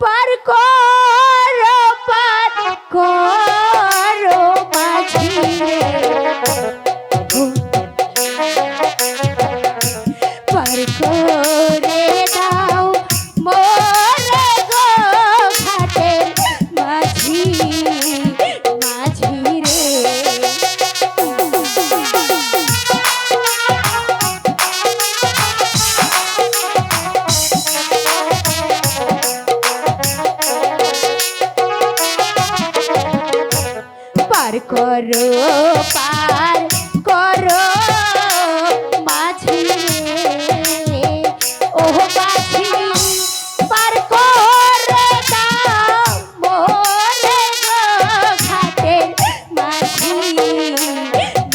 পার করো মাঝি রে, পার করে দাও মোরে গো ঘাটের মাঝি মাঝি রে। পার করো মাঝি রে, ও মাঝি পার করে দাও মোরে গো ঘাটের মাঝি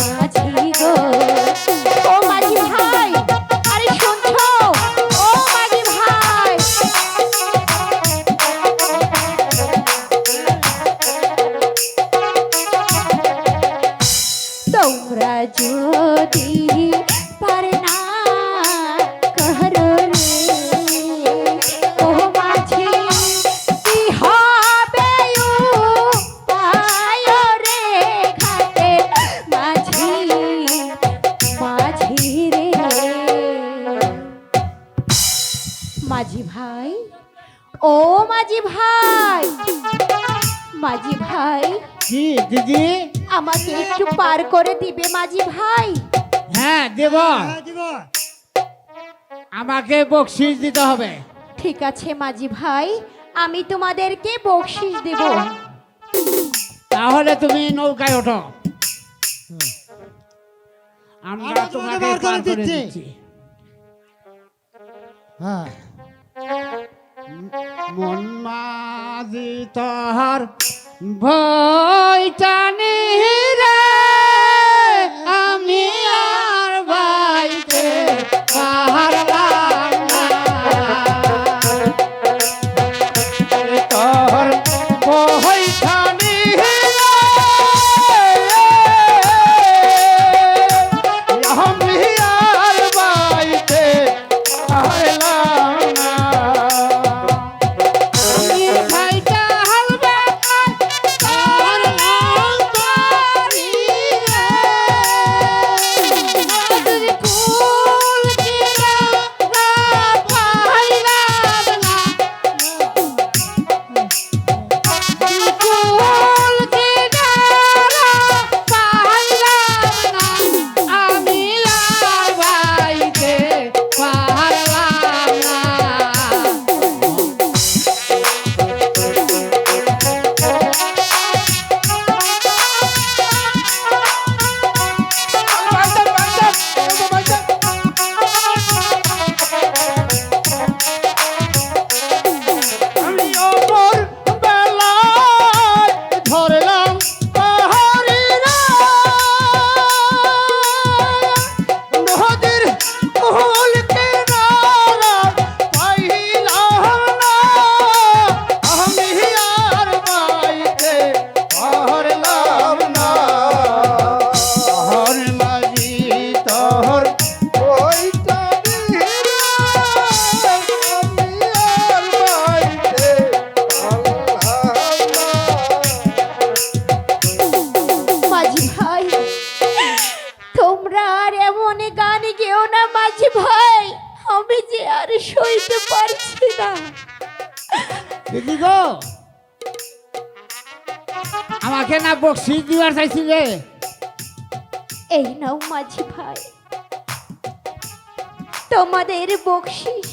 মাঝি গো। ও মাঝি ভাই, আরে শুনছো? ও মাঝি ভাই, তোমরা যদি পারে না করো রে, ও মাঝি কি হবে উপায় রে ঘাটে মাঝি মাঝি রে। মাঝি ভাই, ও মাঝি ভাই, মাঝি ভাই, কি দিদি? আমাকে একটু পার করে দিবে মাঝি ভাই? হ্যাঁ দেব, আমাকে বকশিস দিতে হবে। ঠিক আছে মাঝি ভাই, আমি তোমাদেরকে বকশিশ দেব। তাহলে তুমি নৌকায় ওঠো, আমরা তোমাকে পার করে দিচ্ছি। হ্যাঁ, মন মাঝি তোহার ভয়টা রে, আমি আর বাইতে পারলাম না। তোর ভয়টা রে, আমি আর বাইতে পারলাম না। ভাইটা হালবা আর লঙ্কারি রে, মাঝির কুল কিনা পাইলাম না। কুল কিনা পাইলাম না, আমি আর বাইতে পারলাম না। আমি অমর বেলায় ধরলাম পাহাড়ি রে, নদীর কুল কিনারা পাইলাম না, আমি আর বাইতে পারলাম না। হর মাঝি তোর ওইটা রে, আমি আর বাইতে পারলাম না। মাঝি ভাই, তোমরা আর এমন গান গেও না মাঝি ভাই, আমি যে আর সইতে পারছি না। দিদি গো, আমাকে না বকশিস দিবার চাইছিলে? এই নাও মাঝি ভাই, তোমাদের বকশিশ।